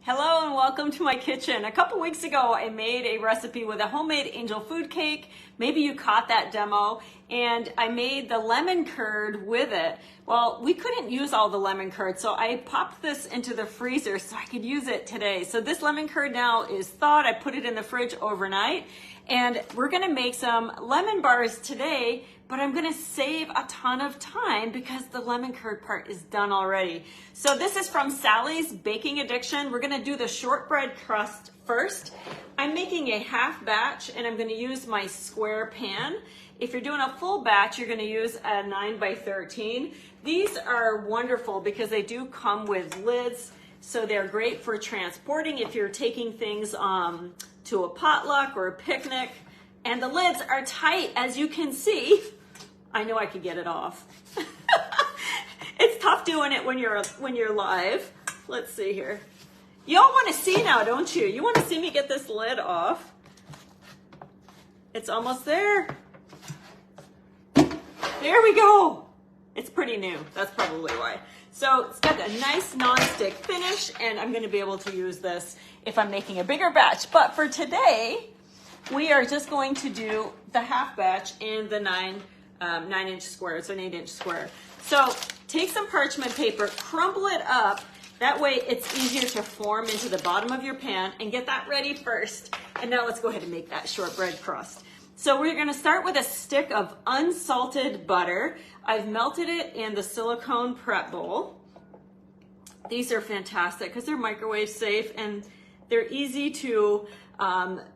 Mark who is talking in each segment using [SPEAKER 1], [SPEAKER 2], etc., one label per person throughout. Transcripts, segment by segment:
[SPEAKER 1] Hello and welcome to my kitchen. A couple weeks ago, I made a recipe with a homemade angel food cake. Maybe you caught that demo. And I made the lemon curd with it. Well, we couldn't use all the lemon curd, so I popped this into the freezer so I could use it today. So this lemon curd now is thawed. I put it in the fridge overnight. And we're gonna make some lemon bars today, but I'm gonna save a ton of time because the lemon curd part is done already. So this is from Sally's Baking Addiction. We're gonna do the shortbread crust first. I'm making a half batch and I'm gonna use my square pan. If you're doing a full batch, you're gonna use a 9 by 13. These are wonderful because they do come with lids, so they're great for transporting if you're taking things to a potluck or a picnic. And the lids are tight, as you can see. I know I could get it off. It's tough doing it when you're live. Let's see here. Y'all want to see now, don't you? You want to see me get this lid off? It's almost there. There we go. It's pretty new. That's probably why. So it's got a nice non-stick finish, and I'm going to be able to use this if I'm making a bigger batch. But for today, we are just going to do the half batch in the 9-inch square. It's an 8-inch square. So take some parchment paper, crumble it up. That way it's easier to form into the bottom of your pan, and get that ready first. And now let's go ahead and make that shortbread crust. So we're going to start with a stick of unsalted butter. I've melted it in the silicone prep bowl. These are fantastic because they're microwave safe and they're easy to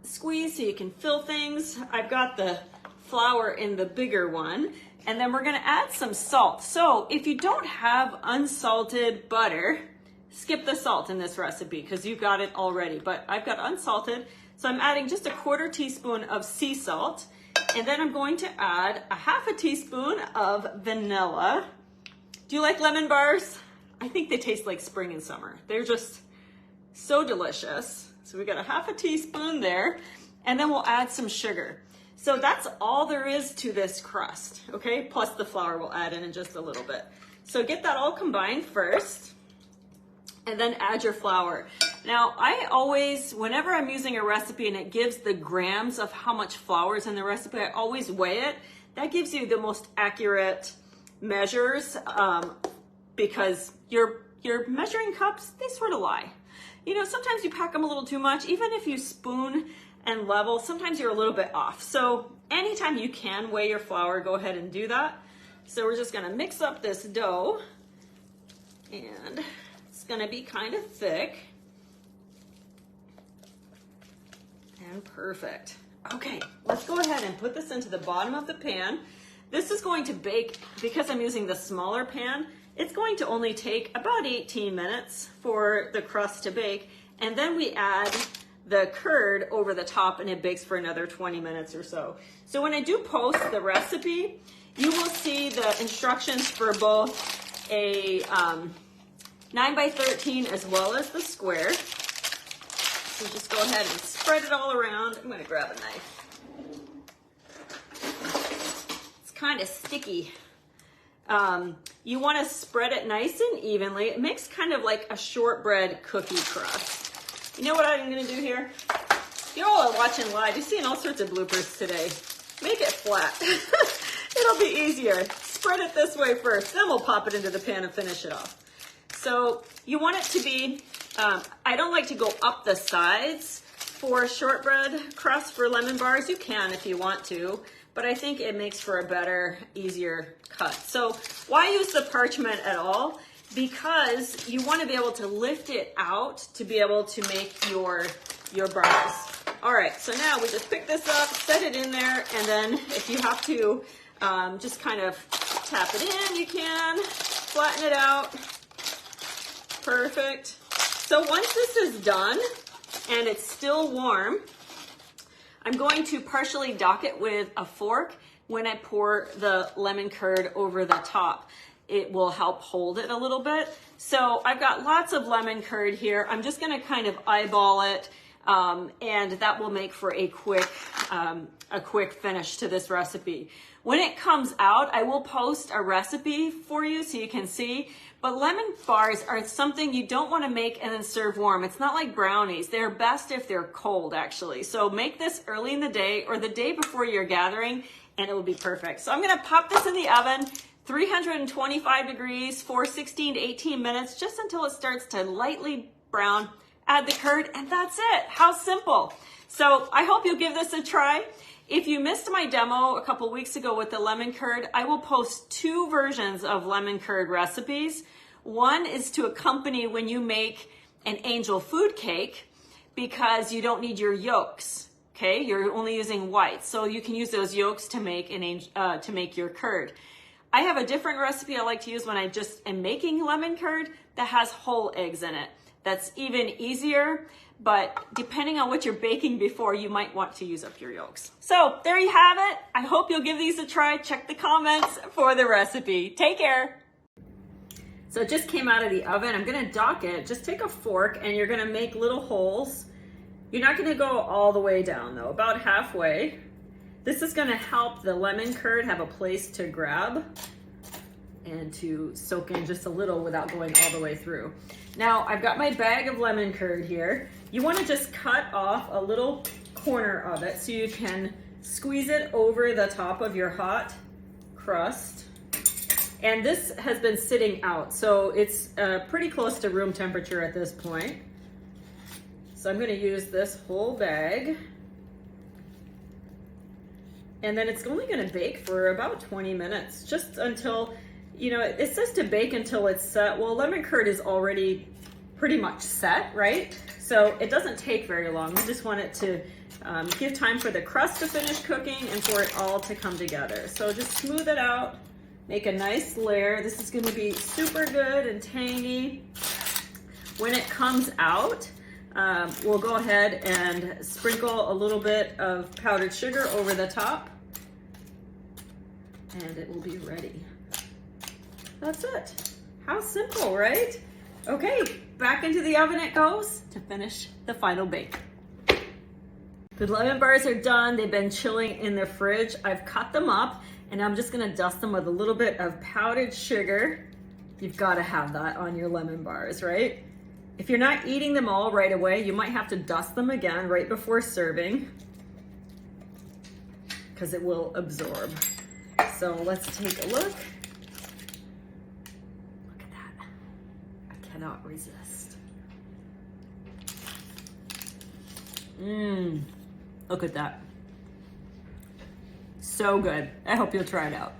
[SPEAKER 1] squeeze so you can fill things. I've got the flour in the bigger one, and then we're going to add some salt. So if you don't have unsalted butter, skip the salt in this recipe because you've got it already, but I've got unsalted. So I'm adding just a 1/4 teaspoon of sea salt, and then I'm going to add a 1/2 teaspoon of vanilla. Do you like lemon bars? I think they taste like spring and summer. They're just so delicious. So we got a 1/2 teaspoon there, and then we'll add some sugar. So that's all there is to this crust, okay? Plus the flour we'll add in just a little bit. So get that all combined first, and then add your flour. Now, I always, whenever I'm using a recipe and it gives the grams of how much flour is in the recipe, I always weigh it. That gives you the most accurate measures because your measuring cups, they sort of lie. You know, sometimes you pack them a little too much. Even if you spoon and level, sometimes you're a little bit off. So anytime you can weigh your flour, go ahead and do that. So we're just gonna mix up this dough, and it's gonna be kind of thick. And perfect. Okay, let's go ahead and put this into the bottom of the pan. This is going to bake, because I'm using the smaller pan, it's going to only take about 18 minutes for the crust to bake. And then we add the curd over the top and it bakes for another 20 minutes or so. So when I do post the recipe, you will see the instructions for both a 9 by 13 as well as the square. So just go ahead and spread it all around. I'm going to grab a knife. It's kind of sticky. You want to spread it nice and evenly. It makes kind of like a shortbread cookie crust. You know what I'm going to do here? You all are watching live. You're seeing all sorts of bloopers today. Make it flat. It'll be easier. Spread it this way first. Then we'll pop it into the pan and finish it off. So you want it to be, I don't like to go up the sides for shortbread crust for lemon bars. You can if you want to, but I think it makes for a better, easier cut. So why use the parchment at all? Because you want to be able to lift it out to be able to make your bars. All right, so now we just pick this up, set it in there, and then if you have to just kind of tap it in, you can. Flatten it out. Perfect. So once this is done and it's still warm, I'm going to partially dock it with a fork when I pour the lemon curd over the top. It will help hold it a little bit. So I've got lots of lemon curd here. I'm just gonna kind of eyeball it and that will make for a quick finish to this recipe. When it comes out, I will post a recipe for you so you can see. But lemon bars are something you don't want to make and then serve warm. It's not like brownies. They're best if they're cold, actually. So make this early in the day or the day before your gathering, and it will be perfect. So I'm going to pop this in the oven, 325 degrees for 16 to 18 minutes, just until it starts to lightly brown. Add the curd, and that's it. How simple. So I hope you'll give this a try. If you missed my demo a couple weeks ago with the lemon curd, I will post 2 versions of lemon curd recipes. One is to accompany when you make an angel food cake, because you don't need your yolks. Okay, you're only using whites, so you can use those yolks to make your curd. I have a different recipe I like to use when I just am making lemon curd that has whole eggs in it. That's even easier, but depending on what you're baking before, you might want to use up your yolks. So there you have it. I hope you'll give these a try. Check the comments for the recipe. Take care. So it just came out of the oven. I'm gonna dock it. Just take a fork and you're gonna make little holes. You're not gonna go all the way down though, about halfway. This is gonna help the lemon curd have a place to grab and to soak in just a little without going all the way through. Now I've got my bag of lemon curd here. You wanna just cut off a little corner of it so you can squeeze it over the top of your hot crust. And this has been sitting out, so it's pretty close to room temperature at this point. So I'm gonna use this whole bag. And then it's only gonna bake for about 20 minutes, just until, you know, it says to bake until it's set. Well, lemon curd is already pretty much set, right? So it doesn't take very long. We just want it to give time for the crust to finish cooking and for it all to come together. So just smooth it out, make a nice layer. This is gonna be super good and tangy. When it comes out, we'll go ahead and sprinkle a little bit of powdered sugar over the top, and it will be ready. That's it. How simple, right? Okay, back into the oven it goes to finish the final bake. The lemon bars are done. They've been chilling in the fridge. I've cut them up, and I'm just gonna dust them with a little bit of powdered sugar. You've gotta have that on your lemon bars, right? If you're not eating them all right away, you might have to dust them again right before serving, because it will absorb. So let's take a look. Look at that. I cannot resist. Look at that. So good. I hope you'll try it out.